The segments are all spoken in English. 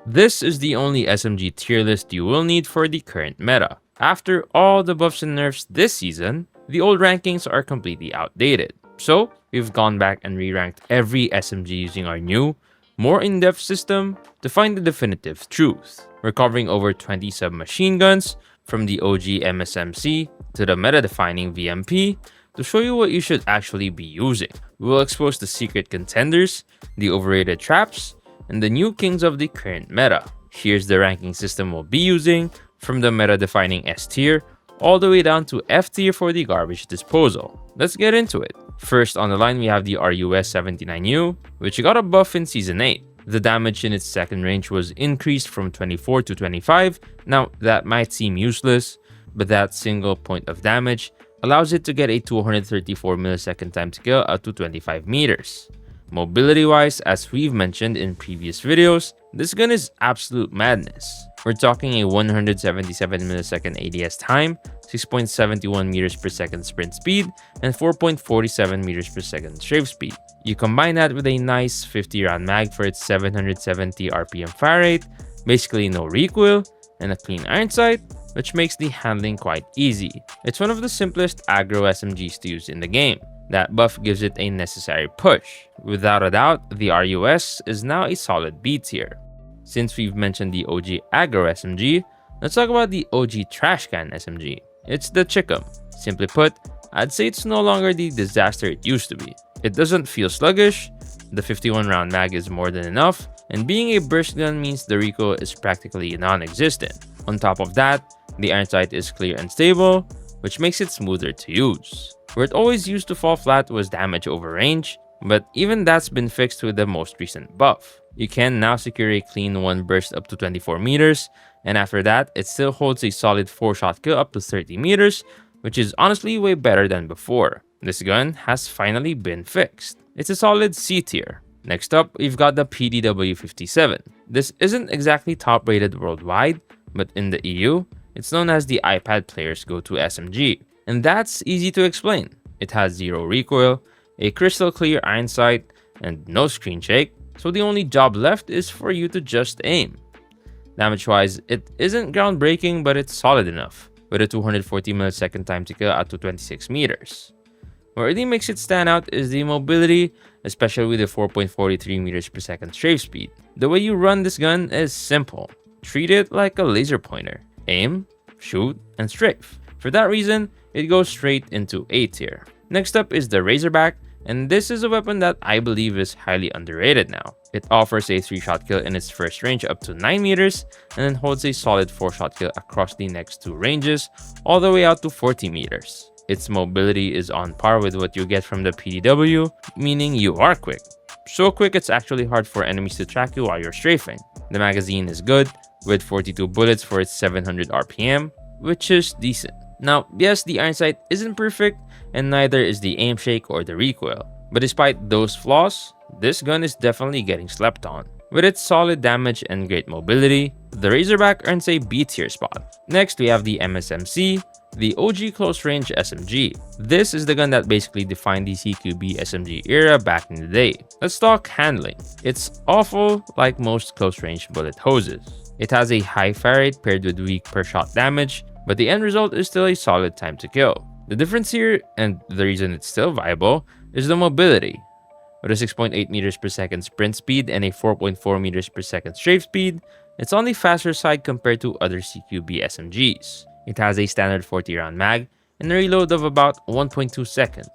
This is the only SMG tier list you will need for the current meta. After all the buffs and nerfs this season, the old rankings are completely outdated. So, we've gone back and re-ranked every SMG using our new, more in-depth system to find the definitive truth. We're covering over 20 submachine guns, from the OG MSMC to the meta-defining VMP, to show you what you should actually be using. We will expose the secret contenders, the overrated traps, and the new kings of the current meta. Here's the ranking system we'll be using, from the meta-defining S tier all the way down to F tier for the garbage disposal. Let's get into it. First on the line, we have the RUS 79U, which got a buff in Season 8. The damage in its second range was increased from 24 to 25. Now, that might seem useless, but that single point of damage allows it to get a 234 millisecond time to kill out to 25 meters. Mobility-wise, as we've mentioned in previous videos, this gun is absolute madness. We're talking a 177 millisecond ADS time, 6.71 meters per second sprint speed, and 4.47 meters per second strafe speed. You combine that with a nice 50 round mag for its 770 RPM fire rate, basically no recoil, and a clean iron sight, which makes the handling quite easy. It's one of the simplest aggro SMGs to use in the game. That buff gives it a necessary push. Without a doubt, the RUS is now a solid B tier. Since we've mentioned the OG aggro SMG, let's talk about the OG trash can SMG. It's the Chickum. Simply put, I'd say it's no longer the disaster it used to be. It doesn't feel sluggish, the 51 round mag is more than enough, and being a burst gun means the recoil is practically non-existent. On top of that, the iron sight is clear and stable, which makes it smoother to use. Where it always used to fall flat was damage over range, but even that's been fixed with the most recent buff. You can now secure a clean 1 burst up to 24 meters, and after that, it still holds a solid 4-shot kill up to 30 meters, which is honestly way better than before. This gun has finally been fixed. It's a solid C tier. Next up, we've got the PDW-57. This isn't exactly top rated worldwide, but in the EU, it's known as the iPad player's go-to SMG. And that's easy to explain. It has 0 recoil, a crystal clear iron sight, and no screen shake, so the only job left is for you to just aim. Damage-wise, it isn't groundbreaking, but it's solid enough, with a 240 millisecond time to kill out to 26 meters. What really makes it stand out is the mobility, especially with the 4.43 meters per second strafe speed. The way you run this gun is simple. Treat it like a laser pointer. Aim, shoot, and strafe. For that reason, it goes straight into A tier. Next up is the Razorback, and this is a weapon that I believe is highly underrated now. It offers a 3-shot kill in its first range up to 9 meters, and then holds a solid 4-shot kill across the next 2 ranges, all the way out to 40 meters. Its mobility is on par with what you get from the PDW, meaning you are quick. So quick it's actually hard for enemies to track you while you're strafing. The magazine is good, with 42 bullets for its 700 RPM, which is decent. Now, yes, the iron sight isn't perfect, and neither is the aim shake or the recoil. But despite those flaws, this gun is definitely getting slept on. With its solid damage and great mobility, the Razorback earns a B tier spot. Next, we have the MSMC, the OG close range SMG. This is the gun that basically defined the CQB SMG era back in the day. Let's talk handling. It's awful like most close range bullet hoses. It has a high fire rate paired with weak per shot damage, but the end result is still a solid time to kill. The difference here, and the reason it's still viable, is the mobility. With a 6.8 meters per second sprint speed and a 4.4 meters per second strafe speed, it's on the faster side compared to other CQB SMGs. It has a standard 40 round mag and a reload of about 1.2 seconds.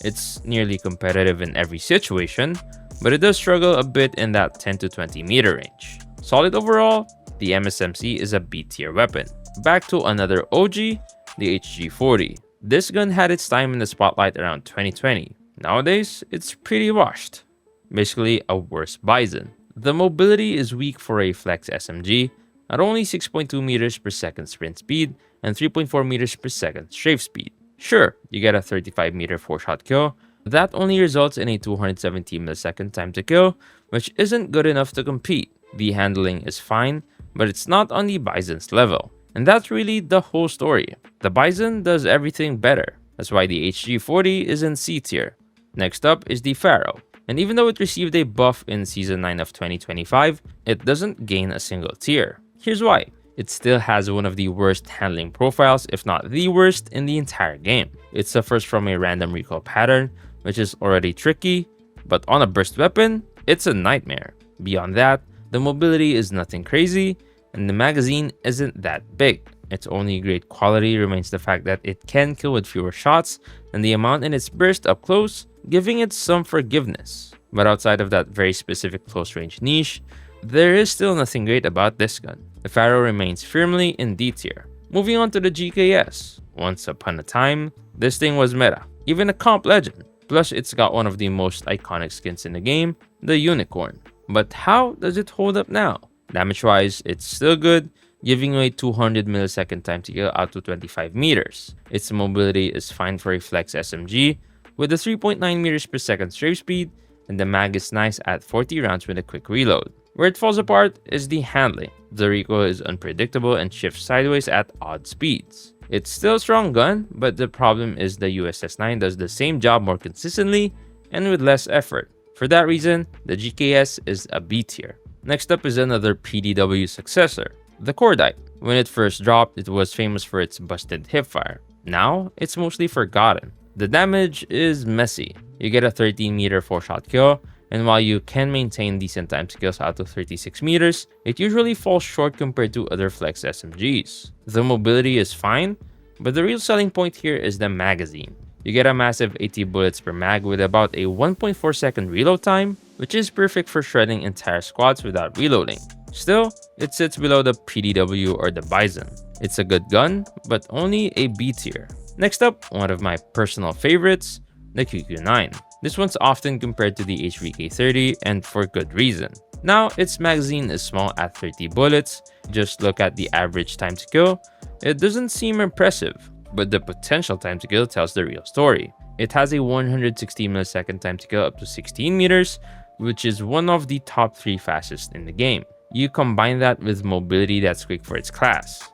It's nearly competitive in every situation, but it does struggle a bit in that 10 to 20 meter range. Solid overall, the MSMC is a B tier weapon. Back to another OG, the HG40. This gun had its time in the spotlight around 2020. Nowadays, it's pretty washed. Basically a worse Bison. The mobility is weak for a flex SMG at only 6.2 meters per second sprint speed and 3.4 meters per second strafe speed. Sure, you get a 35 meter 4-shot kill, but that only results in a 270 millisecond time to kill, which isn't good enough to compete. The handling is fine, but it's not on the Bison's level. And that's really the whole story. The Bison does everything better. That's why the HG40 is in C tier. Next up is the Pharaoh. And even though it received a buff in Season 9 of 2025, it doesn't gain a single tier. Here's why. It still has one of the worst handling profiles, if not the worst, in the entire game. It suffers from a random recoil pattern, which is already tricky, but on a burst weapon, it's a nightmare. Beyond that, the mobility is nothing crazy, and the magazine isn't that big. Its only great quality remains the fact that it can kill with fewer shots and the amount in its burst up close, giving it some forgiveness. But outside of that very specific close range niche, there is still nothing great about this gun. The Pharaoh remains firmly in D tier. Moving on to the GKS. Once upon a time, this thing was meta, even a comp legend. Plus, it's got one of the most iconic skins in the game, the Unicorn. But how does it hold up now? Damage-wise, it's still good, giving away 200 millisecond time to kill out to 25 meters. Its mobility is fine for a flex SMG, with a 3.9 meters per second strafe speed, and the mag is nice at 40 rounds with a quick reload. Where it falls apart is the handling. The recoil is unpredictable and shifts sideways at odd speeds. It's still a strong gun, but the problem is the USS-9 does the same job more consistently and with less effort. For that reason, the GKS is a B tier. Next up is another PDW successor, the Cordite. When it first dropped, it was famous for its busted hipfire. Now, it's mostly forgotten. The damage is messy. You get a 13 meter 4-shot kill, and while you can maintain decent time to kills out to 36 meters, it usually falls short compared to other flex SMGs. The mobility is fine, but the real selling point here is the magazine. You get a massive 80 bullets per mag with about a 1.4 second reload time, which is perfect for shredding entire squads without reloading. Still, it sits below the PDW or the Bison. It's a good gun, but only a B tier. Next up, one of my personal favorites, the QQ9. This one's often compared to the HVK30, and for good reason. Now, its magazine is small at 30 bullets. Just look at the average time to kill. It doesn't seem impressive, but the potential time to kill tells the real story. It has a 160 millisecond time to kill up to 16 meters, which is one of the top 3 fastest in the game. You combine that with mobility that's quick for its class.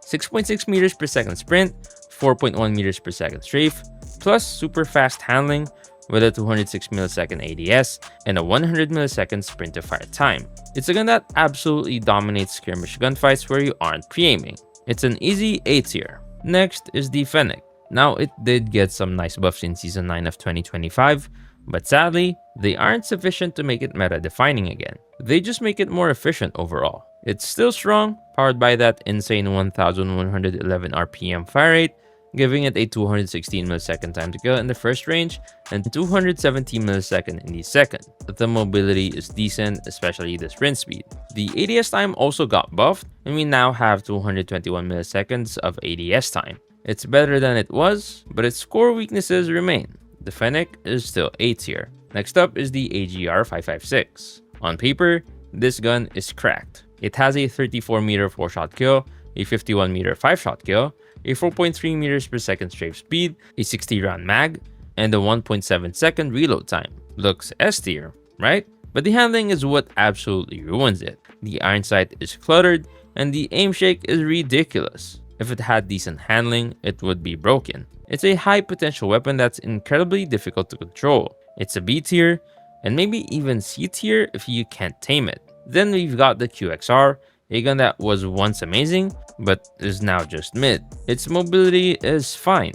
6.6 meters per second sprint, 4.1 meters per second strafe, plus super fast handling with a 206 millisecond ADS and a 100 millisecond sprint to fire time. It's a gun that absolutely dominates skirmish gunfights where you aren't pre-aiming. It's an easy A tier. Next is the Fennec. Now, it did get some nice buffs in Season 9 of 2025, but sadly, they aren't sufficient to make it meta-defining again. They just make it more efficient overall. It's still strong, powered by that insane 1111 RPM fire rate, giving it a 216 millisecond time to kill in the first range and 217 millisecond in the second. But the mobility is decent, especially the sprint speed. The ADS time also got buffed, and we now have 221 milliseconds of ADS time. It's better than it was, but its core weaknesses remain. The Fennec is still A tier. Next up is the AGR 556. On paper, this gun is cracked. It has a 34 meter 4-shot kill, a 51 meter 5-shot kill, a 4.3 meters per second strafe speed, a 60 round mag, and a 1.7 second reload time. Looks S tier, right? But the handling is what absolutely ruins it. The iron sight is cluttered, and the aim shake is ridiculous. If it had decent handling, it would be broken. It's a high potential weapon that's incredibly difficult to control. It's a B tier, and maybe even C tier if you can't tame it. Then we've got the QXR, a gun that was once amazing, but is now just mid. Its mobility is fine.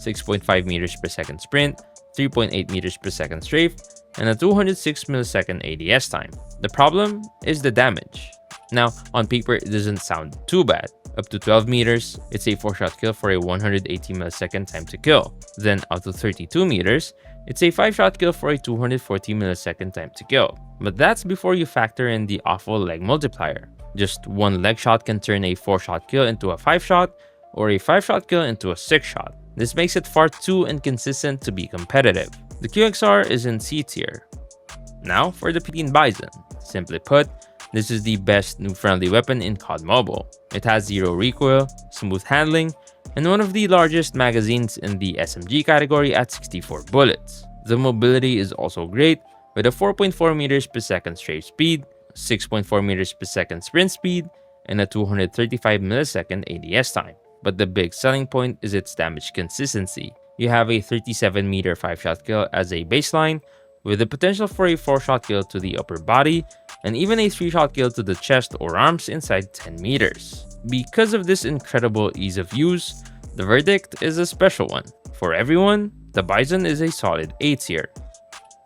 6.5 meters per second sprint, 3.8 meters per second strafe, and a 206 millisecond ADS time. The problem is the damage. Now, on paper, it doesn't sound too bad. Up to 12 meters, it's a 4-shot kill for a 180 millisecond time to kill. Then out to 32 meters, it's a 5-shot kill for a 240 millisecond time to kill. But that's before you factor in the awful leg multiplier. Just one leg shot can turn a 4-shot kill into a 5-shot, or a 5-shot kill into a 6-shot. This makes it far too inconsistent to be competitive. The QXR is in C tier. Now for the P-Teen Bison. Simply put, this is the best noob-friendly weapon in COD Mobile. It has zero recoil, smooth handling, and one of the largest magazines in the SMG category at 64 bullets. The mobility is also great, with a 4.4 meters per second strafe speed, 6.4 meters per second sprint speed, and a 235 millisecond ADS time. But the big selling point is its damage consistency. You have a 37 meter 5-shot kill as a baseline, with the potential for a 4-shot kill to the upper body and even a 3-shot kill to the chest or arms inside 10 meters. Because of this incredible ease of use, the verdict is a special one. For everyone, the Bison is a solid A tier.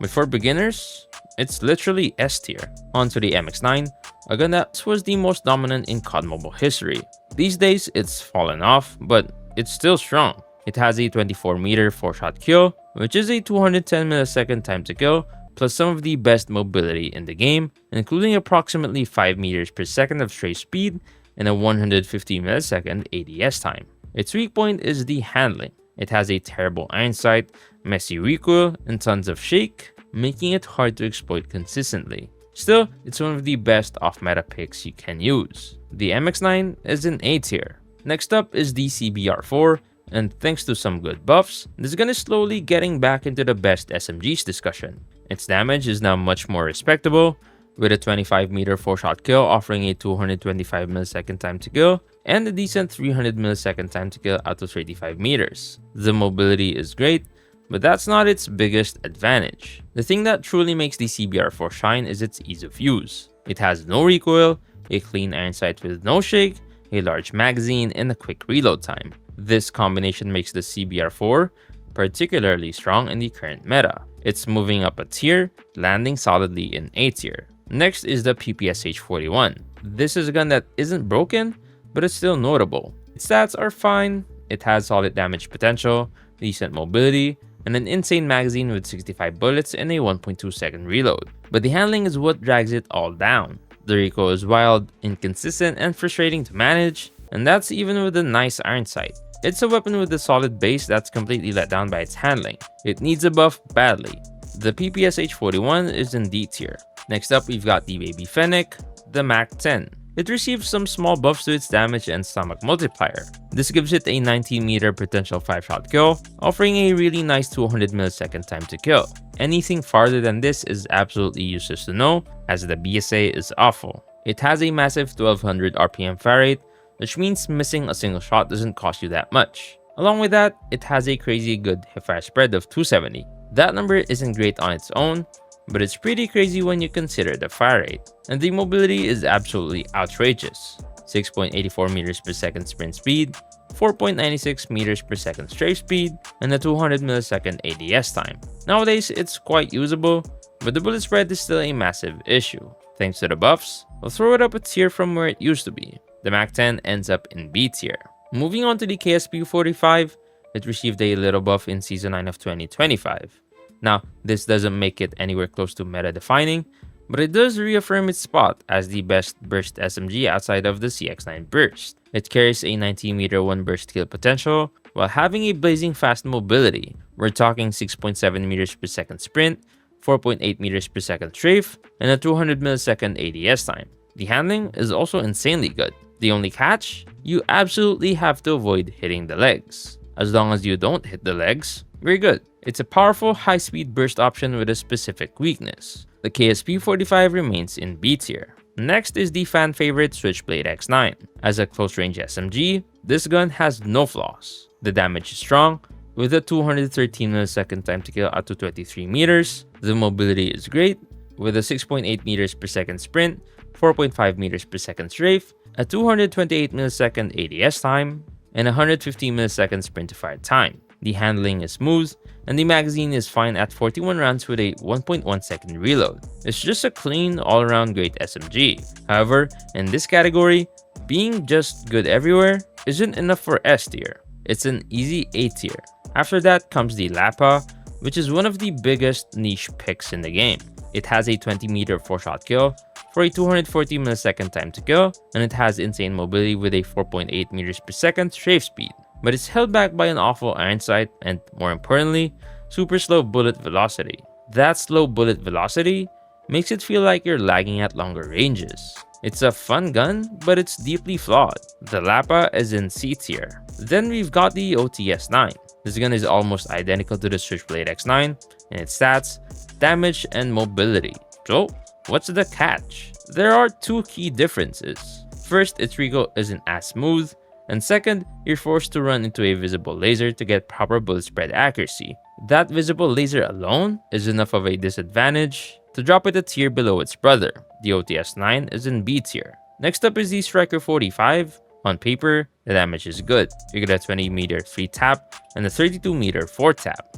But for beginners, it's literally S tier. Onto the MX9, a gun that was the most dominant in COD Mobile history. These days, it's fallen off, but it's still strong. It has a 24-meter 4-shot kill, which is a 210 millisecond time to kill, plus some of the best mobility in the game, including approximately 5 meters per second of strafe speed and a 150 millisecond ADS time. Its weak point is the handling. It has a terrible iron sight, messy recoil, and tons of shake, making it hard to exploit consistently. Still, it's one of the best off-meta picks you can use. The MX9 is an A tier. Next up is the CBR4, and thanks to some good buffs, this gun is slowly getting back into the best SMGs discussion. Its damage is now much more respectable, with a 25-meter 4-shot kill offering a 225 millisecond time to kill and a decent 300 millisecond time to kill out to 35 meters. The mobility is great, but that's not its biggest advantage. The thing that truly makes the CBR4 shine is its ease of use. It has no recoil, a clean iron sight with no shake, a large magazine, and a quick reload time. This combination makes the CBR4 particularly strong in the current meta. It's moving up a tier, landing solidly in A tier. Next is the PPSH-41. This is a gun that isn't broken, but it's still notable. Its stats are fine, it has solid damage potential, decent mobility, and an insane magazine with 65 bullets and a 1.2 second reload. But the handling is what drags it all down. The recoil is wild, inconsistent, and frustrating to manage, and that's even with a nice iron sight. It's a weapon with a solid base that's completely let down by its handling. It needs a buff badly. The PPSH-41 is in D tier. Next up, we've got the Baby Fennec, the MAC-10. It receives some small buffs to its damage and stomach multiplier. This gives it a 19-meter potential 5-shot kill, offering a really nice 200 millisecond time to kill. Anything farther than this is absolutely useless to know, as the BSA is awful. It has a massive 1200 RPM fire rate, which means missing a single shot doesn't cost you that much. Along with that, it has a crazy good hipfire spread of 270. That number isn't great on its own, but it's pretty crazy when you consider the fire rate. And the mobility is absolutely outrageous. 6.84 meters per second sprint speed, 4.96 meters per second strafe speed, and a 200 millisecond ADS time. Nowadays, it's quite usable, but the bullet spread is still a massive issue. Thanks to the buffs, we'll throw it up a tier from where it used to be. The MAC-10 ends up in B tier. Moving on to the KSP-45, it received a little buff in Season 9 of 2025. Now, this doesn't make it anywhere close to meta-defining, but it does reaffirm its spot as the best burst SMG outside of the CX-9 burst. It carries a 90-meter 1-burst kill potential, while having a blazing fast mobility. We're talking 6.7 meters per second sprint, 4.8 meters per second strafe, and a 200 millisecond ADS time. The handling is also insanely good. The only catch? You absolutely have to avoid hitting the legs. As long as you don't hit the legs, we're good. It's a powerful high-speed burst option with a specific weakness. The KSP-45 remains in B tier. Next is the fan favorite Switchblade X9. As a close-range SMG, this gun has no flaws. The damage is strong, with a 213 millisecond time to kill out to 23 meters. The mobility is great, with a 6.8 meters per second sprint, 4.5 meters per second strafe, a 228 millisecond ADS time, and 150 millisecond sprint to fire time. The handling is smooth, and the magazine is fine at 41 rounds with a 1.1 second reload. It's just a clean, all-around great SMG. However, in this category, being just good everywhere isn't enough for S tier. It's an easy A tier. After that comes the Lapa, which is one of the biggest niche picks in the game. It has a 20-meter 4-shot kill for a 240 millisecond time to kill, and it has insane mobility with a 4.8 meters per second strafe speed. But it's held back by an awful iron sight and, more importantly, super slow bullet velocity. That slow bullet velocity makes it feel like you're lagging at longer ranges. It's a fun gun, but it's deeply flawed. The Lapa is in C tier. Then we've got the OTS-9. This gun is almost identical to the Switchblade X9 in its stats, damage, and mobility. So, what's the catch? There are two key differences. First, its recoil isn't as smooth, And second, you're forced to run into a visible laser to get proper bullet spread accuracy. That visible laser alone is enough of a disadvantage to drop it a tier below its brother. The OTS-9 is in B tier. Next up is the Striker 45. On paper, the damage is good. You get a 20-meter free tap and a 32-meter 4-tap.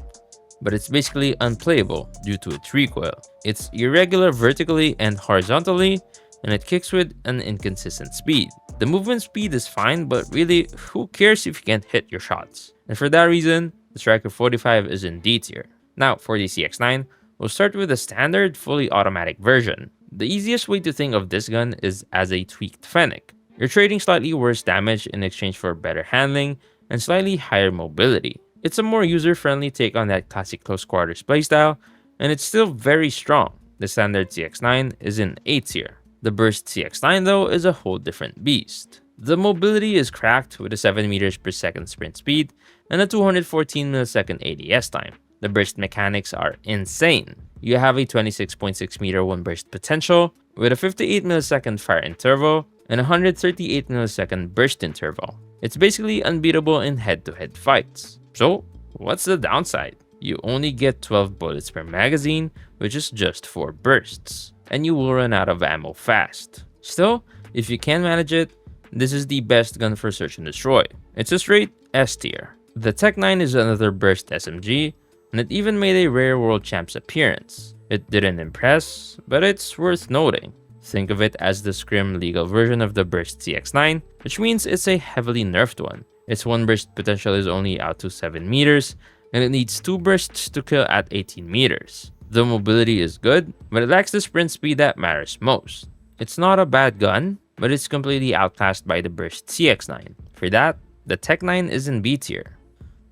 But it's basically unplayable due to its recoil. It's irregular vertically and horizontally, and it kicks with an inconsistent speed. The movement speed is fine, but really, who cares if you can't hit your shots? And for that reason, the Striker 45 is in D tier. Now, for the CX-9, we'll start with the standard fully automatic version. The easiest way to think of this gun is as a tweaked Fennec. You're trading slightly worse damage in exchange for better handling and slightly higher mobility. It's a more user-friendly take on that classic close quarters playstyle, and it's still very strong. The standard CX-9 is in A tier. The burst CX-9 though is a whole different beast. The mobility is cracked with a 7 meters per second sprint speed and a 214 millisecond ADS time. The burst mechanics are insane. You have a 26.6 meter 1 burst potential with a 58 millisecond fire interval and a 138 millisecond burst interval. It's basically unbeatable in head-to-head fights. So, what's the downside? You only get 12 bullets per magazine, which is just 4 bursts, and you will run out of ammo fast. Still, if you can manage it, this is the best gun for search and destroy. It's a straight S tier. The Tech 9 is another burst SMG, and it even made a Rare World Champs appearance. It didn't impress, but it's worth noting. Think of it as the scrim legal version of the burst CX-9, which means it's a heavily nerfed one. Its 1 burst potential is only out to 7 meters, and it needs 2 bursts to kill at 18 meters. The mobility is good, but it lacks the sprint speed that matters most. It's not a bad gun, but it's completely outclassed by the burst CX-9. For that, the Tech 9 is in B tier.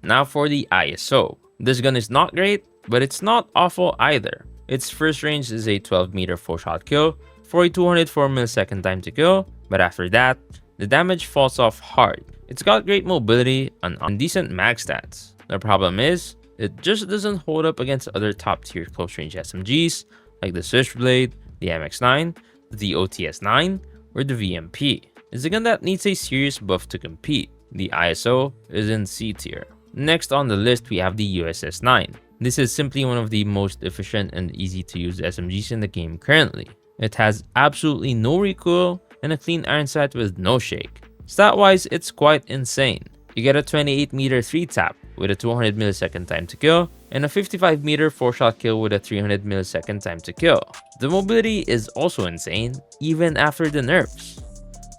Now for the ISO. This gun is not great, but it's not awful either. Its first range is a 12 meter 4-shot kill for a 204 millisecond time to kill, but after that, the damage falls off hard. It's got great mobility and decent mag stats. The problem is, it just doesn't hold up against other top tier close range SMGs like the Switchblade, the MX-9, the OTS-9, or the VMP. It's a gun that needs a serious buff to compete. The ISO is in C tier. Next on the list, we have the USS-9. This is simply one of the most efficient and easy to use SMGs in the game currently. It has absolutely no recoil and a clean iron sight with no shake. Stat-wise, it's quite insane. You get a 28 meter 3-tap with a 200 millisecond time to kill and a 55 meter 4-shot kill with a 300 millisecond time to kill. The mobility is also insane, even after the nerfs.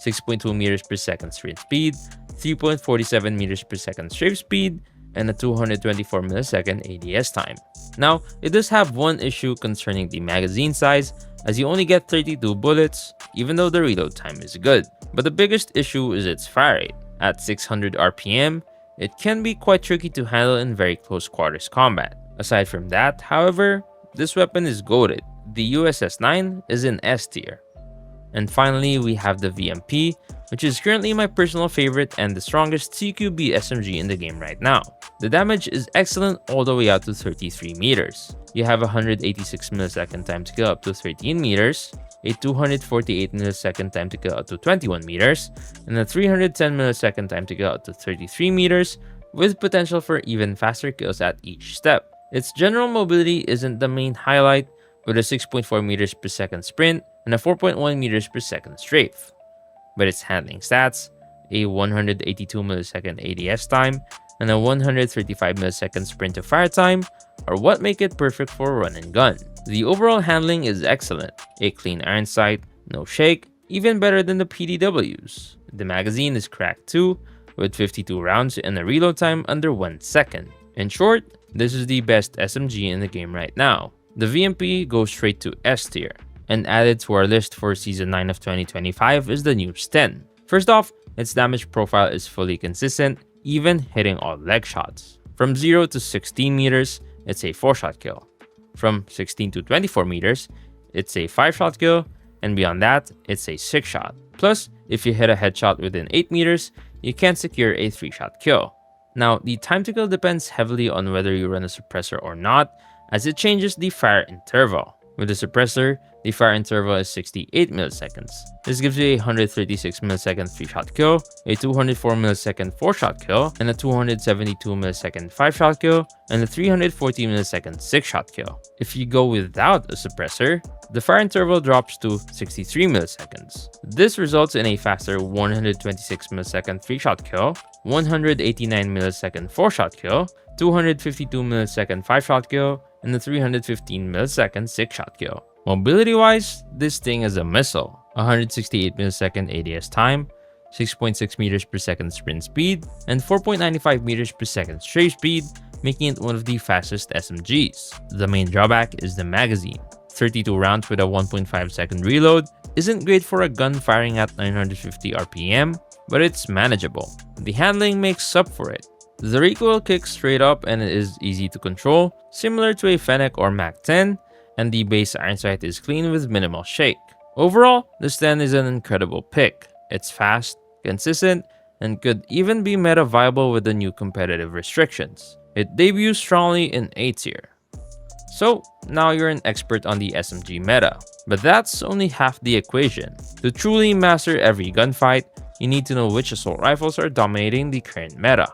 6.2 meters per second sprint speed, 3.47 meters per second strafe speed, and a 224 millisecond ADS time. Now, it does have one issue concerning the magazine size, as you only get 32 bullets, even though the reload time is good. But the biggest issue is its fire rate. At 600 RPM, it can be quite tricky to handle in very close quarters combat. Aside from that, however, this weapon is goated. The USS-9 is in S tier. And finally, we have the VMP, which is currently my personal favorite and the strongest CQB SMG in the game right now. The damage is excellent all the way out to 33 meters. You have a 186 millisecond time to kill up to 13 meters, a 248 millisecond time to kill up to 21 meters, and a 310 millisecond time to kill up to 33 meters, with potential for even faster kills at each step. Its general mobility isn't the main highlight, with a 6.4 meters per second sprint and a 4.1 meters per second strafe. But its handling stats, a 182 millisecond ADS time, and a 135 millisecond sprint to fire time are what make it perfect for run and gun. The overall handling is excellent, a clean iron sight, no shake, even better than the PDWs. The magazine is cracked too, with 52 rounds and a reload time under 1 second. In short, this is the best SMG in the game right now. The VMP goes straight to S tier, and added to our list for Season 9 of 2025 is the Noobs 10. First off, its damage profile is fully consistent, even hitting all leg shots. From 0 to 16 meters, it's a 4-shot kill. From 16 to 24 meters, it's a 5-shot kill, and beyond that, it's a 6-shot. Plus, if you hit a headshot within 8 meters, you can secure a 3-shot kill. Now, the time to kill depends heavily on whether you run a suppressor or not, as it changes the fire interval. With the suppressor, The fire interval is 68 milliseconds. This gives you a 136 millisecond 3-shot kill, a 204 millisecond 4-shot kill, and a 272 millisecond 5-shot kill, and a 340 millisecond 6-shot kill. If you go without a suppressor, the fire interval drops to 63 milliseconds. This results in a faster 126 millisecond 3-shot kill, 189 millisecond 4-shot kill, 252 millisecond 5-shot kill, and a 315 millisecond 6-shot kill. Mobility-wise, this thing is a missile. 168 millisecond ADS time, 6.6 meters per second sprint speed, and 4.95 meters per second strafe speed, making it one of the fastest SMGs. The main drawback is the magazine. 32 rounds with a 1.5 second reload isn't great for a gun firing at 950 RPM, but it's manageable. The handling makes up for it. The recoil kicks straight up and it is easy to control, similar to a Fennec or Mac-10, and the base iron sight is clean with minimal shake. Overall, this 10 is an incredible pick. It's fast, consistent, and could even be meta viable with the new competitive restrictions. It debuts strongly in A tier. So now you're an expert on the SMG meta, but that's only half the equation. To truly master every gunfight, you need to know which assault rifles are dominating the current meta.